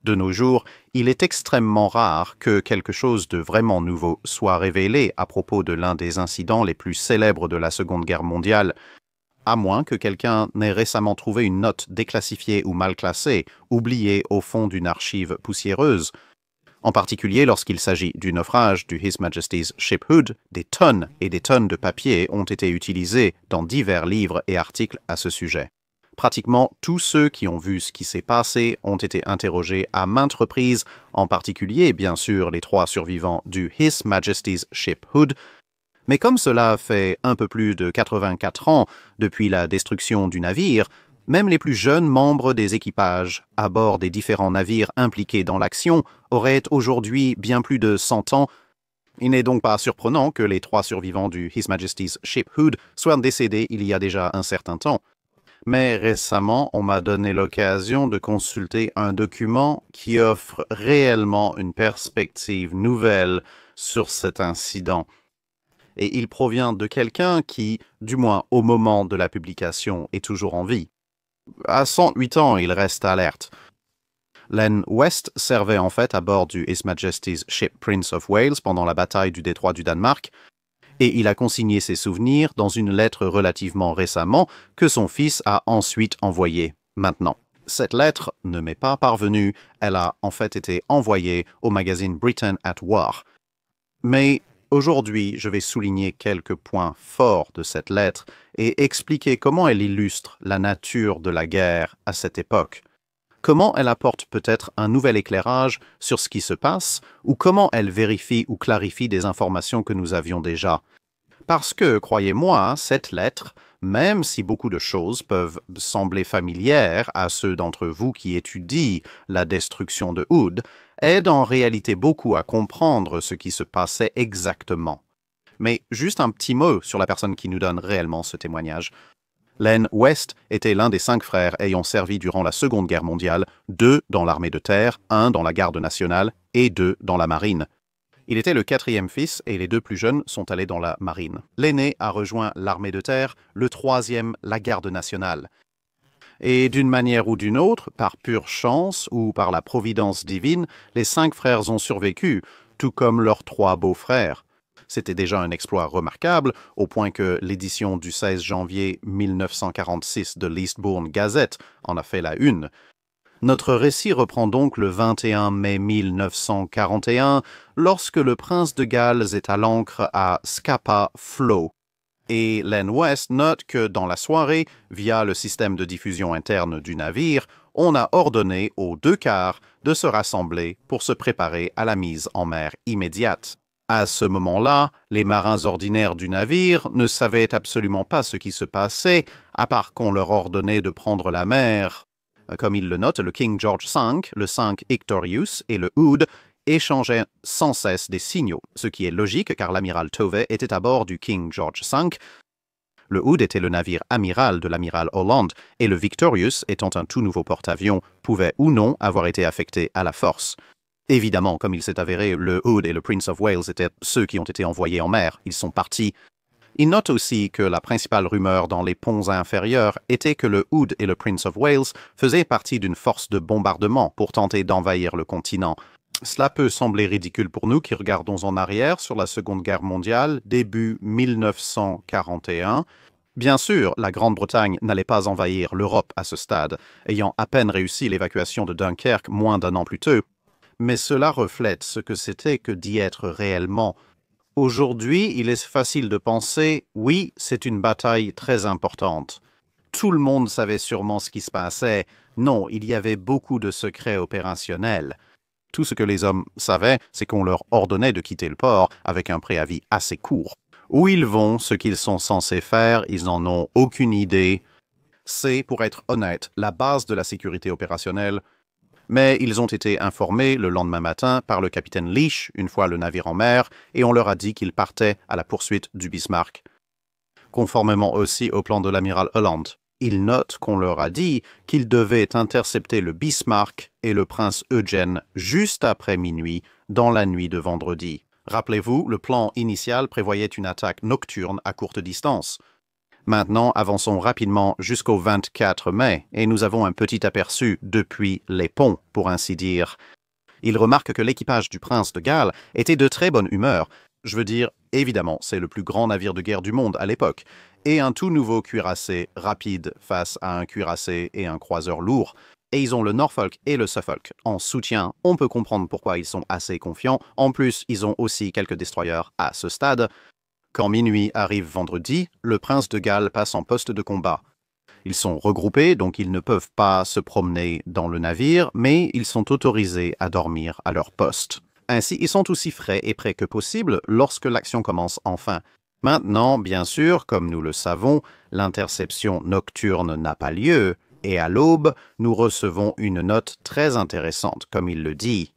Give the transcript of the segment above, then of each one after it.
De nos jours, il est extrêmement rare que quelque chose de vraiment nouveau soit révélé à propos de l'un des incidents les plus célèbres de la Seconde Guerre mondiale, à moins que quelqu'un n'ait récemment trouvé une note déclassifiée ou mal classée, oubliée au fond d'une archive poussiéreuse. En particulier lorsqu'il s'agit du naufrage du His Majesty's Ship Hood, des tonnes et des tonnes de papier ont été utilisés dans divers livres et articles à ce sujet. Pratiquement tous ceux qui ont vu ce qui s'est passé ont été interrogés à maintes reprises, en particulier, bien sûr, les 3 survivants du His Majesty's Ship Hood. Mais comme cela fait un peu plus de 84 ans depuis la destruction du navire, même les plus jeunes membres des équipages à bord des différents navires impliqués dans l'action auraient aujourd'hui bien plus de 100 ans. Il n'est donc pas surprenant que les 3 survivants du His Majesty's Ship Hood soient décédés il y a déjà un certain temps. Mais récemment, on m'a donné l'occasion de consulter un document qui offre réellement une perspective nouvelle sur cet incident. Et il provient de quelqu'un qui, du moins au moment de la publication, est toujours en vie. À 108 ans, il reste alerte. Len West servait en fait à bord du His Majesty's Ship Prince of Wales pendant la bataille du détroit du Danemark, et il a consigné ses souvenirs dans une lettre relativement récemment que son fils a ensuite envoyée. Maintenant, cette lettre ne m'est pas parvenue, elle a en fait été envoyée au magazine Britain at War. Mais aujourd'hui, je vais souligner quelques points forts de cette lettre et expliquer comment elle illustre la nature de la guerre à cette époque. Comment elle apporte peut-être un nouvel éclairage sur ce qui se passe, ou comment elle vérifie ou clarifie des informations que nous avions déjà. Parce que, croyez-moi, cette lettre, même si beaucoup de choses peuvent sembler familières à ceux d'entre vous qui étudient la destruction de Hood, aide en réalité beaucoup à comprendre ce qui se passait exactement. Mais juste un petit mot sur la personne qui nous donne réellement ce témoignage. Len West était l'un des 5 frères ayant servi durant la Seconde Guerre mondiale, 2 dans l'armée de terre, 1 dans la garde nationale et 2 dans la marine. Il était le 4e fils et les 2 plus jeunes sont allés dans la marine. L'aîné a rejoint l'armée de terre, le 3e la garde nationale. Et d'une manière ou d'une autre, par pure chance ou par la providence divine, les 5 frères ont survécu, tout comme leurs 3 beaux-frères. C'était déjà un exploit remarquable, au point que l'édition du 16 janvier 1946 de l'Eastbourne Gazette en a fait la une. Notre récit reprend donc le 21 mai 1941, lorsque le prince de Galles est à l'ancre à Scapa Flow. Et Len West note que dans la soirée, via le système de diffusion interne du navire, on a ordonné aux 2 quarts de se rassembler pour se préparer à la mise en mer immédiate. À ce moment-là, les marins ordinaires du navire ne savaient absolument pas ce qui se passait, à part qu'on leur ordonnait de prendre la mer. Comme il le note, le King George V, le 5 Victorious et le Hood échangeaient sans cesse des signaux, ce qui est logique car l'amiral Tovey était à bord du King George V. Le Hood était le navire amiral de l'amiral Holland et le Victorious, étant un tout nouveau porte-avions, pouvait ou non avoir été affecté à la force. Évidemment, comme il s'est avéré, le Hood et le Prince of Wales étaient ceux qui ont été envoyés en mer. Ils sont partis. Il note aussi que la principale rumeur dans les ponts inférieurs était que le Hood et le Prince of Wales faisaient partie d'une force de bombardement pour tenter d'envahir le continent. Cela peut sembler ridicule pour nous qui regardons en arrière sur la Seconde Guerre mondiale, début 1941. Bien sûr, la Grande-Bretagne n'allait pas envahir l'Europe à ce stade, ayant à peine réussi l'évacuation de Dunkerque moins d'1 an plus tôt. Mais cela reflète ce que c'était que d'y être réellement. Aujourd'hui, il est facile de penser, oui, c'est une bataille très importante. Tout le monde savait sûrement ce qui se passait. Non, il y avait beaucoup de secrets opérationnels. Tout ce que les hommes savaient, c'est qu'on leur ordonnait de quitter le port avec un préavis assez court. Où ils vont, ce qu'ils sont censés faire, ils n'en ont aucune idée. C'est, pour être honnête, la base de la sécurité opérationnelle. Mais ils ont été informés le lendemain matin par le capitaine Leach, une fois le navire en mer, et on leur a dit qu'ils partaient à la poursuite du Bismarck. Conformément aussi au plan de l'amiral Holland, ils notent qu'on leur a dit qu'ils devaient intercepter le Bismarck et le prince Eugène juste après minuit, dans la nuit de vendredi. Rappelez-vous, le plan initial prévoyait une attaque nocturne à courte distance. Maintenant, avançons rapidement jusqu'au 24 mai, et nous avons un petit aperçu depuis les ponts, pour ainsi dire. Il remarque que l'équipage du prince de Galles était de très bonne humeur. Je veux dire, évidemment, c'est le plus grand navire de guerre du monde à l'époque, et un tout nouveau cuirassé rapide face à un cuirassé et un croiseur lourd. Et ils ont le Norfolk et le Suffolk en soutien. On peut comprendre pourquoi ils sont assez confiants. En plus, ils ont aussi quelques destroyers à ce stade. Quand minuit arrive vendredi, le prince de Galles passe en poste de combat. Ils sont regroupés, donc ils ne peuvent pas se promener dans le navire, mais ils sont autorisés à dormir à leur poste. Ainsi, ils sont aussi frais et prêts que possible lorsque l'action commence enfin. Maintenant, bien sûr, comme nous le savons, l'interception nocturne n'a pas lieu, et à l'aube, nous recevons une note très intéressante, comme il le dit.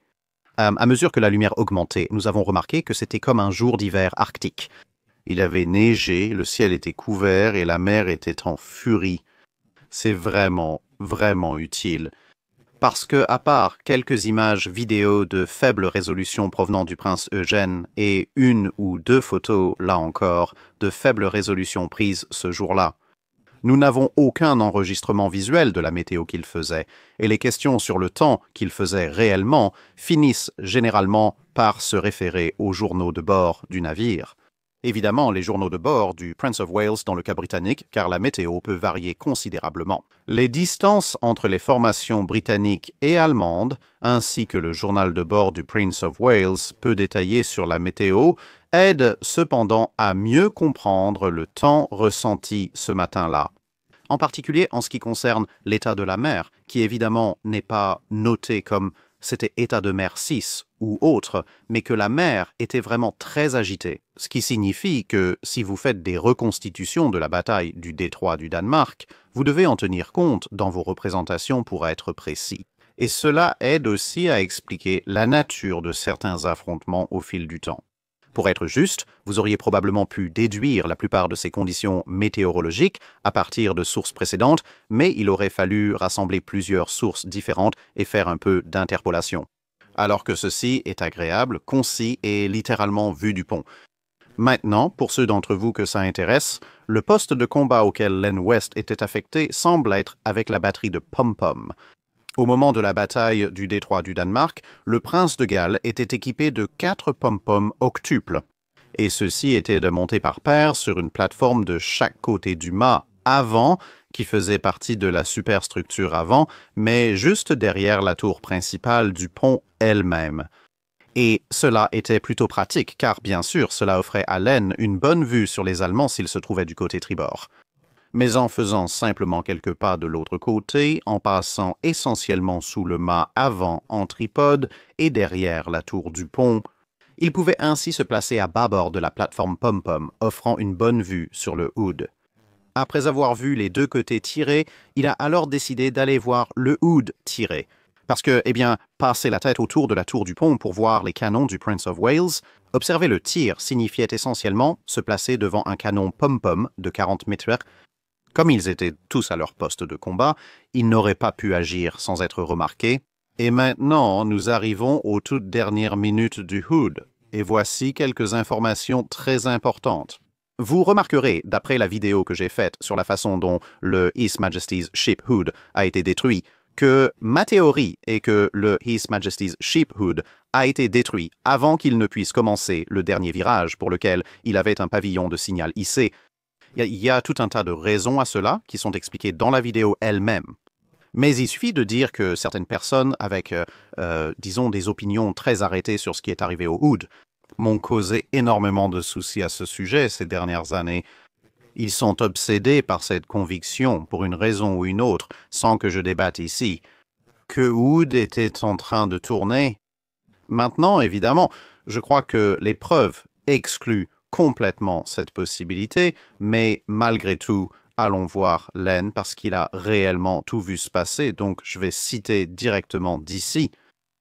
À mesure que la lumière augmentait, nous avons remarqué que c'était comme un jour d'hiver arctique. Il avait neigé, le ciel était couvert et la mer était en furie. C'est vraiment, vraiment utile. Parce que, à part quelques images vidéo de faible résolution provenant du prince Eugène et une ou deux photos, là encore, de faible résolution prises ce jour-là, nous n'avons aucun enregistrement visuel de la météo qu'il faisait, et les questions sur le temps qu'il faisait réellement finissent généralement par se référer aux journaux de bord du navire. Évidemment, les journaux de bord du Prince of Wales dans le cas britannique, car la météo peut varier considérablement. Les distances entre les formations britanniques et allemandes, ainsi que le journal de bord du Prince of Wales peu détaillé sur la météo, aident cependant à mieux comprendre le temps ressenti ce matin-là. En particulier en ce qui concerne l'état de la mer, qui évidemment n'est pas noté comme c'était état de mer 6 ou autre, mais que la mer était vraiment très agitée, ce qui signifie que si vous faites des reconstitutions de la bataille du détroit du Danemark, vous devez en tenir compte dans vos représentations pour être précis. Et cela aide aussi à expliquer la nature de certains affrontements au fil du temps. Pour être juste, vous auriez probablement pu déduire la plupart de ces conditions météorologiques à partir de sources précédentes, mais il aurait fallu rassembler plusieurs sources différentes et faire un peu d'interpolation. Alors que ceci est agréable, concis et littéralement vu du pont. Maintenant, pour ceux d'entre vous que ça intéresse, le poste de combat auquel Len West était affecté semble être avec la batterie de Pom-Pom. Au moment de la bataille du détroit du Danemark, le prince de Galles était équipé de 4 pom-poms octuples, et ceux-ci étaient montés par paires sur une plateforme de chaque côté du mât avant, qui faisait partie de la superstructure avant, mais juste derrière la tour principale du pont elle-même. Et cela était plutôt pratique, car bien sûr, cela offrait à Len une bonne vue sur les Allemands s'ils se trouvaient du côté tribord. Mais en faisant simplement quelques pas de l'autre côté, en passant essentiellement sous le mât avant en tripode et derrière la tour du pont, il pouvait ainsi se placer à bâbord de la plateforme Pom-Pom, offrant une bonne vue sur le Hood. Après avoir vu les deux côtés tirés, il a alors décidé d'aller voir le Hood tiré. Parce que, passer la tête autour de la tour du pont pour voir les canons du Prince of Wales, observer le tir signifiait essentiellement se placer devant un canon Pom-Pom de 40 mètres. Comme ils étaient tous à leur poste de combat, ils n'auraient pas pu agir sans être remarqués. Et maintenant, nous arrivons aux toutes dernières minutes du Hood. Et voici quelques informations très importantes. Vous remarquerez, d'après la vidéo que j'ai faite sur la façon dont le His Majesty's Ship Hood a été détruit, que ma théorie est que le His Majesty's Ship Hood a été détruit avant qu'il ne puisse commencer le dernier virage pour lequel il avait un pavillon de signal hissé. Il y a tout un tas de raisons à cela qui sont expliquées dans la vidéo elle-même. Mais il suffit de dire que certaines personnes avec, disons, des opinions très arrêtées sur ce qui est arrivé au Hood m'ont causé énormément de soucis à ce sujet ces dernières années. Ils sont obsédés par cette conviction, pour une raison ou une autre, sans que je débatte ici, que Hood était en train de tourner. Maintenant, évidemment, je crois que les preuves excluent complètement cette possibilité, mais malgré tout, allons voir Len parce qu'il a réellement tout vu se passer, donc je vais citer directement d'ici.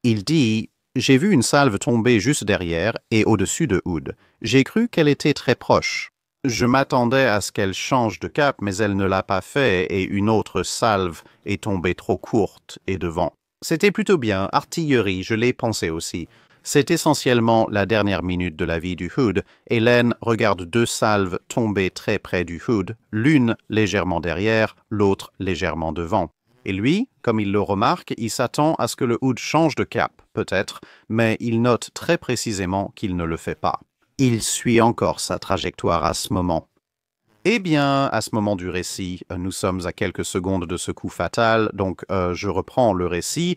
Il dit « J'ai vu une salve tomber juste derrière et au-dessus de Hood. J'ai cru qu'elle était très proche. Je m'attendais à ce qu'elle change de cap, mais elle ne l'a pas fait et une autre salve est tombée trop courte et devant. C'était plutôt bien, artillerie, je l'ai pensé aussi. C'est essentiellement la dernière minute de la vie du Hood, et Len regarde deux salves tomber très près du Hood, l'une légèrement derrière, l'autre légèrement devant. Et lui, comme il le remarque, il s'attend à ce que le Hood change de cap, peut-être, mais il note très précisément qu'il ne le fait pas. Il suit encore sa trajectoire à ce moment. Eh bien, à ce moment du récit, nous sommes à quelques secondes de ce coup fatal, donc je reprends le récit.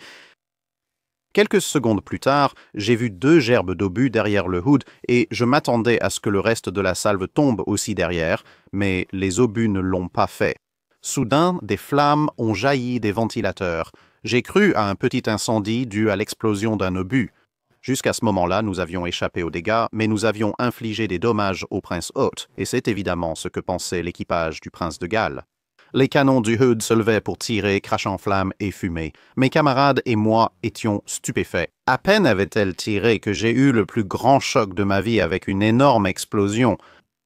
Quelques secondes plus tard, j'ai vu deux gerbes d'obus derrière le Hood et je m'attendais à ce que le reste de la salve tombe aussi derrière, mais les obus ne l'ont pas fait. Soudain, des flammes ont jailli des ventilateurs. J'ai cru à un petit incendie dû à l'explosion d'un obus. Jusqu'à ce moment-là, nous avions échappé aux dégâts, mais nous avions infligé des dommages au prince Hôte, et c'est évidemment ce que pensait l'équipage du prince de Galles. Les canons du Hood se levaient pour tirer, crachant flammes et fumée. Mes camarades et moi étions stupéfaits. À peine avait-elle tiré que j'ai eu le plus grand choc de ma vie avec une énorme explosion.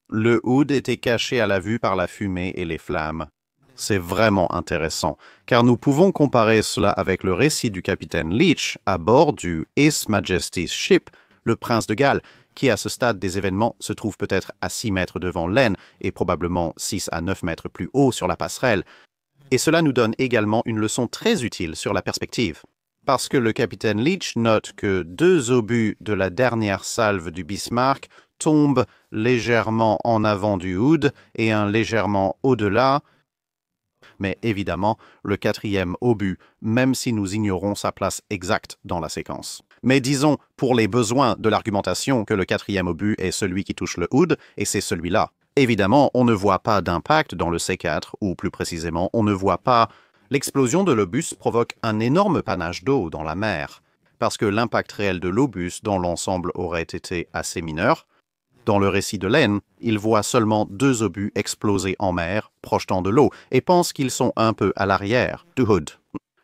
Le Hood était caché à la vue par la fumée et les flammes. C'est vraiment intéressant, car nous pouvons comparer cela avec le récit du capitaine Leach à bord du His Majesty's Ship, le prince de Galles, qui à ce stade des événements se trouve peut-être à 6 mètres devant Len et probablement 6 à 9 mètres plus haut sur la passerelle. Et cela nous donne également une leçon très utile sur la perspective. Parce que le capitaine Leach note que deux obus de la dernière salve du Bismarck tombent légèrement en avant du Hood et un légèrement au-delà, mais évidemment, le quatrième obus, même si nous ignorons sa place exacte dans la séquence. Mais disons, pour les besoins de l'argumentation, que le quatrième obus est celui qui touche le Hood, et c'est celui-là. Évidemment, on ne voit pas d'impact dans le C4, ou plus précisément, on ne voit pas... L'explosion de l'obus provoque un énorme panache d'eau dans la mer, parce que l'impact réel de l'obus dans l'ensemble aurait été assez mineur. Dans le récit de Len, il voit seulement deux obus exploser en mer, projetant de l'eau, et pense qu'ils sont un peu à l'arrière du Hood.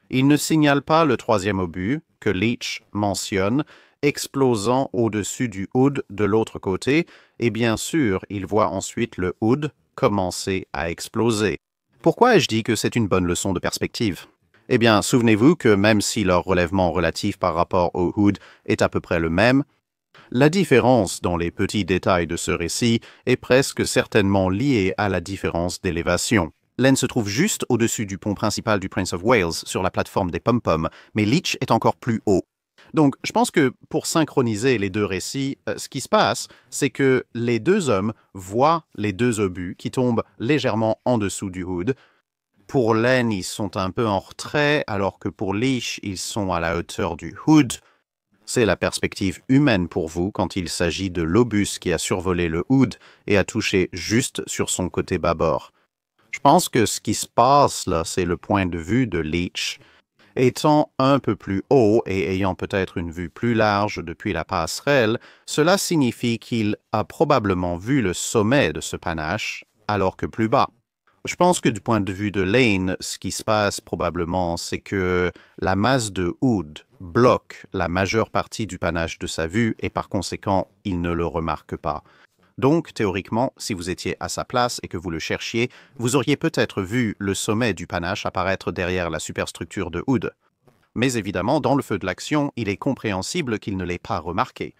Il ne signale pas le troisième obus, que Leach mentionne, explosant au-dessus du Hood de l'autre côté, et bien sûr, il voit ensuite le Hood commencer à exploser. Pourquoi ai-je dit que c'est une bonne leçon de perspective? Eh bien, souvenez-vous que même si leur relèvement relatif par rapport au Hood est à peu près le même, la différence dans les petits détails de ce récit est presque certainement liée à la différence d'élévation. Len se trouve juste au-dessus du pont principal du Prince of Wales, sur la plateforme des Pom-Pom, mais Leach est encore plus haut. Donc, je pense que pour synchroniser les deux récits, ce qui se passe, c'est que les deux hommes voient les deux obus qui tombent légèrement en dessous du Hood. Pour Len, ils sont un peu en retrait, alors que pour Leach, ils sont à la hauteur du Hood. C'est la perspective humaine pour vous quand il s'agit de l'obus qui a survolé le Hood et a touché juste sur son côté bâbord. Je pense que ce qui se passe là, c'est le point de vue de Leach. Étant un peu plus haut et ayant peut-être une vue plus large depuis la passerelle, cela signifie qu'il a probablement vu le sommet de ce panache, alors que plus bas. Je pense que du point de vue de Lane, ce qui se passe probablement, c'est que la masse de Hood bloque la majeure partie du panache de sa vue et par conséquent, il ne le remarque pas. Donc, théoriquement, si vous étiez à sa place et que vous le cherchiez, vous auriez peut-être vu le sommet du panache apparaître derrière la superstructure de Hood. Mais évidemment, dans le feu de l'action, il est compréhensible qu'il ne l'ait pas remarqué.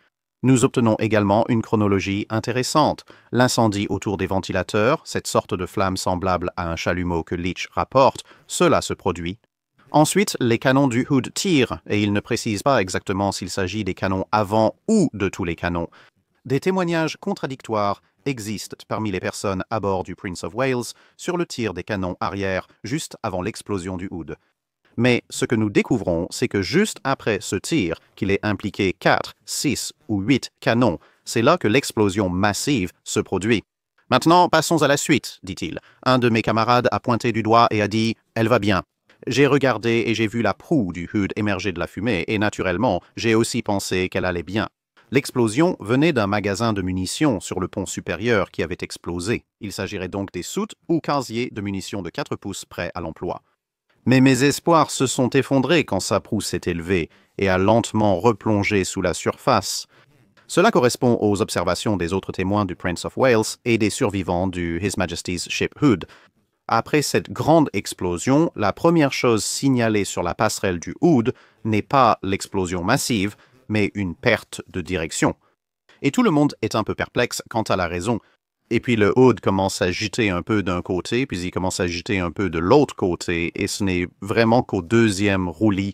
Nous obtenons également une chronologie intéressante. L'incendie autour des ventilateurs, cette sorte de flamme semblable à un chalumeau que Leach rapporte, cela se produit. Ensuite, les canons du Hood tirent, et il ne précise pas exactement s'il s'agit des canons avant ou de tous les canons. Des témoignages contradictoires existent parmi les personnes à bord du Prince of Wales sur le tir des canons arrière juste avant l'explosion du Hood. Mais ce que nous découvrons, c'est que juste après ce tir, qu'il ait impliqué 4, 6 ou 8 canons, c'est là que l'explosion massive se produit. « Maintenant, passons à la suite, dit-il. Un de mes camarades a pointé du doigt et a dit « Elle va bien ». J'ai regardé et j'ai vu la proue du Hood émerger de la fumée et naturellement, j'ai aussi pensé qu'elle allait bien. L'explosion venait d'un magasin de munitions sur le pont supérieur qui avait explosé. Il s'agirait donc des soutes ou casiers de munitions de 4 pouces prêts à l'emploi. Mais mes espoirs se sont effondrés quand sa proue s'est élevée et a lentement replongé sous la surface. Cela correspond aux observations des autres témoins du Prince of Wales et des survivants du His Majesty's Ship Hood. Après cette grande explosion, la première chose signalée sur la passerelle du Hood n'est pas l'explosion massive, mais une perte de direction. Et tout le monde est un peu perplexe quant à la raison. Et puis le Hood commence à jeter un peu d'un côté, puis il commence à jeter un peu de l'autre côté, et ce n'est vraiment qu'au deuxième roulis.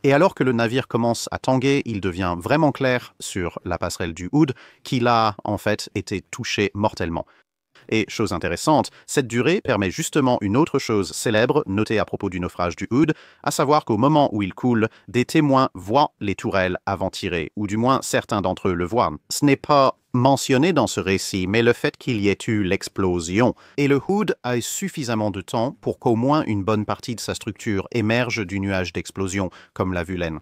Et alors que le navire commence à tanguer, il devient vraiment clair sur la passerelle du Hood qu'il a en fait été touché mortellement. Et chose intéressante, cette durée permet justement une autre chose célèbre notée à propos du naufrage du Hood, à savoir qu'au moment où il coule, des témoins voient les tourelles avant tirées, ou du moins certains d'entre eux le voient. Ce n'est pas mentionné dans ce récit, mais le fait qu'il y ait eu l'explosion. Et le Hood a suffisamment de temps pour qu'au moins une bonne partie de sa structure émerge du nuage d'explosion, comme l'a vu Len.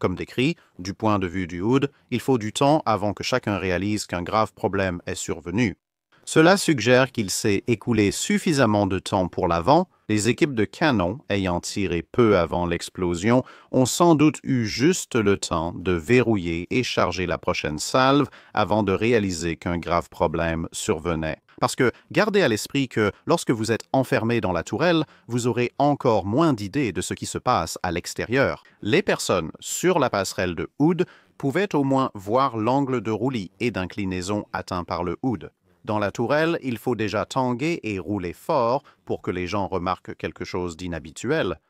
Comme décrit, du point de vue du Hood, il faut du temps avant que chacun réalise qu'un grave problème est survenu. Cela suggère qu'il s'est écoulé suffisamment de temps pour l'avant. Les équipes de canons, ayant tiré peu avant l'explosion, ont sans doute eu juste le temps de verrouiller et charger la prochaine salve avant de réaliser qu'un grave problème survenait. Parce que gardez à l'esprit que lorsque vous êtes enfermé dans la tourelle, vous aurez encore moins d'idées de ce qui se passe à l'extérieur. Les personnes sur la passerelle de Hood pouvaient au moins voir l'angle de roulis et d'inclinaison atteint par le Hood. Dans la tourelle, il faut déjà tanguer et rouler fort pour que les gens remarquent quelque chose d'inhabituel.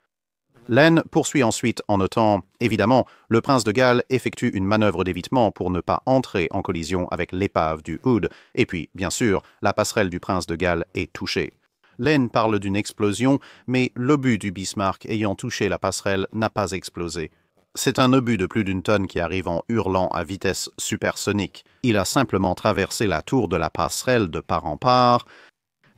Len poursuit ensuite en notant, évidemment, le prince de Galles effectue une manœuvre d'évitement pour ne pas entrer en collision avec l'épave du Hood, et puis, bien sûr, la passerelle du prince de Galles est touchée. Len parle d'une explosion, mais l'obus du Bismarck ayant touché la passerelle n'a pas explosé. C'est un obus de plus d'une tonne qui arrive en hurlant à vitesse supersonique. Il a simplement traversé la tour de la passerelle de part en part.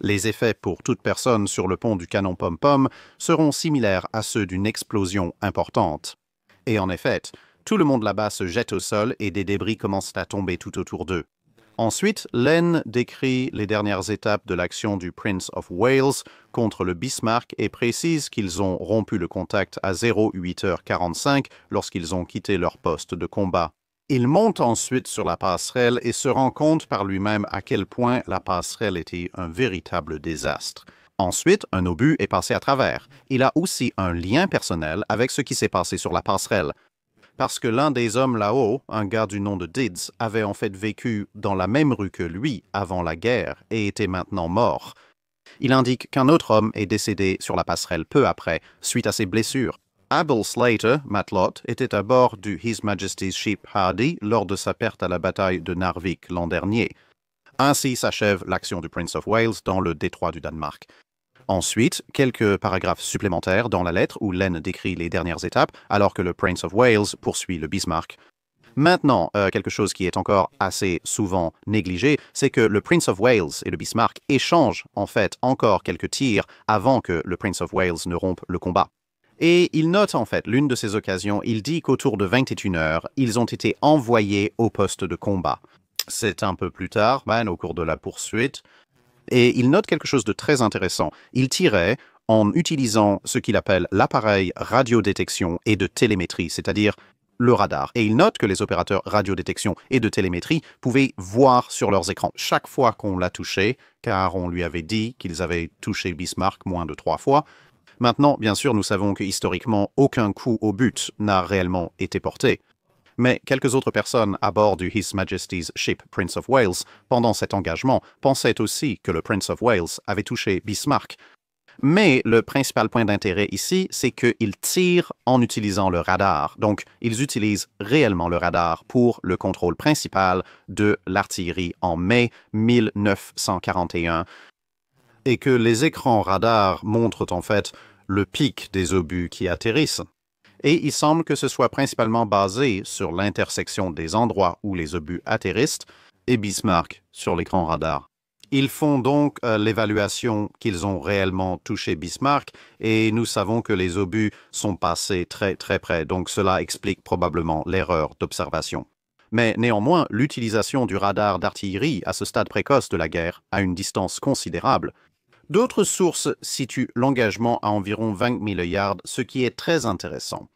Les effets pour toute personne sur le pont du canon Pom-Pom seront similaires à ceux d'une explosion importante. Et en effet, tout le monde là-bas se jette au sol et des débris commencent à tomber tout autour d'eux. Ensuite, Len décrit les dernières étapes de l'action du Prince of Wales contre le Bismarck et précise qu'ils ont rompu le contact à 08h45 lorsqu'ils ont quitté leur poste de combat. Il monte ensuite sur la passerelle et se rend compte par lui-même à quel point la passerelle était un véritable désastre. Ensuite, un obus est passé à travers. Il a aussi un lien personnel avec ce qui s'est passé sur la passerelle. Parce que l'un des hommes là-haut, un gars du nom de Dids, avait en fait vécu dans la même rue que lui avant la guerre et était maintenant mort. Il indique qu'un autre homme est décédé sur la passerelle peu après, suite à ses blessures. Abel Slater, matelot, était à bord du His Majesty's Ship Hardy lors de sa perte à la bataille de Narvik l'an dernier. Ainsi s'achève l'action du Prince of Wales dans le détroit du Danemark. Ensuite, quelques paragraphes supplémentaires dans la lettre où Len décrit les dernières étapes, alors que le Prince of Wales poursuit le Bismarck. Maintenant, quelque chose qui est encore assez souvent négligé, c'est que le Prince of Wales et le Bismarck échangent en fait encore quelques tirs avant que le Prince of Wales ne rompe le combat. Et il note en fait l'une de ces occasions, il dit qu'autour de 21h, ils ont été envoyés au poste de combat. C'est un peu plus tard, au cours de la poursuite. Et il note quelque chose de très intéressant. Il tirait en utilisant ce qu'il appelle l'appareil radiodétection et de télémétrie, c'est-à-dire le radar. Et il note que les opérateurs radiodétection et de télémétrie pouvaient voir sur leurs écrans chaque fois qu'on l'a touché, car on lui avait dit qu'ils avaient touché Bismarck moins de 3 fois. Maintenant, bien sûr, nous savons que historiquement, aucun coup au but n'a réellement été porté. Mais quelques autres personnes à bord du His Majesty's Ship Prince of Wales, pendant cet engagement, pensaient aussi que le Prince of Wales avait touché Bismarck. Mais le principal point d'intérêt ici, c'est qu'ils tirent en utilisant le radar. Donc, ils utilisent réellement le radar pour le contrôle principal de l'artillerie en mai 1941. Et que les écrans radar montrent en fait le pic des obus qui atterrissent. Et il semble que ce soit principalement basé sur l'intersection des endroits où les obus atterrissent et Bismarck sur l'écran radar. Ils font donc l'évaluation qu'ils ont réellement touché Bismarck et nous savons que les obus sont passés très très près, donc cela explique probablement l'erreur d'observation. Mais néanmoins, l'utilisation du radar d'artillerie à ce stade précoce de la guerre à une distance considérable. D'autres sources situent l'engagement à environ 20 000 yards, ce qui est très intéressant.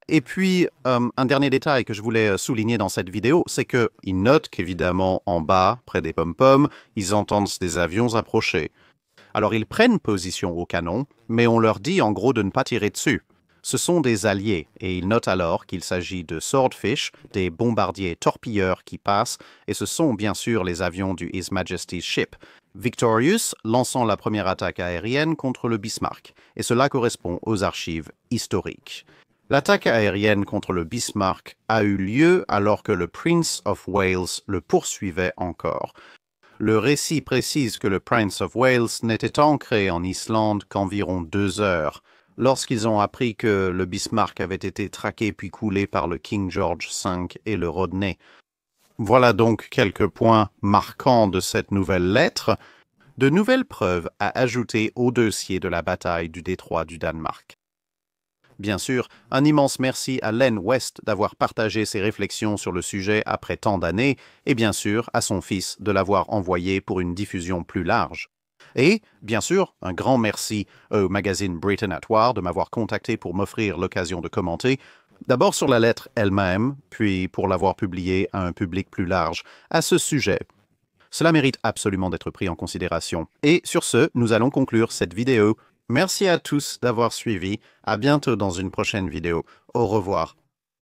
Et puis, un dernier détail que je voulais souligner dans cette vidéo, c'est qu'ils notent qu'évidemment, en bas, près des pom-poms, ils entendent des avions approcher. Alors, ils prennent position au canon, mais on leur dit en gros de ne pas tirer dessus. Ce sont des alliés, et il note alors qu'il s'agit de Swordfish, des bombardiers torpilleurs qui passent, et ce sont bien sûr les avions du His Majesty's Ship, Victorious lançant la première attaque aérienne contre le Bismarck, et cela correspond aux archives historiques. L'attaque aérienne contre le Bismarck a eu lieu alors que le Prince of Wales le poursuivait encore. Le récit précise que le Prince of Wales n'était ancré en Islande qu'environ 2 heures, lorsqu'ils ont appris que le Bismarck avait été traqué puis coulé par le King George V et le Rodney. Voilà donc quelques points marquants de cette nouvelle lettre, de nouvelles preuves à ajouter au dossier de la bataille du détroit du Danemark. Bien sûr, un immense merci à Len West d'avoir partagé ses réflexions sur le sujet après tant d'années, et bien sûr à son fils de l'avoir envoyé pour une diffusion plus large. Et, bien sûr, un grand merci au magazine Britain at War de m'avoir contacté pour m'offrir l'occasion de commenter, d'abord sur la lettre elle-même, puis pour l'avoir publiée à un public plus large à ce sujet. Cela mérite absolument d'être pris en considération. Et sur ce, nous allons conclure cette vidéo. Merci à tous d'avoir suivi. À bientôt dans une prochaine vidéo. Au revoir.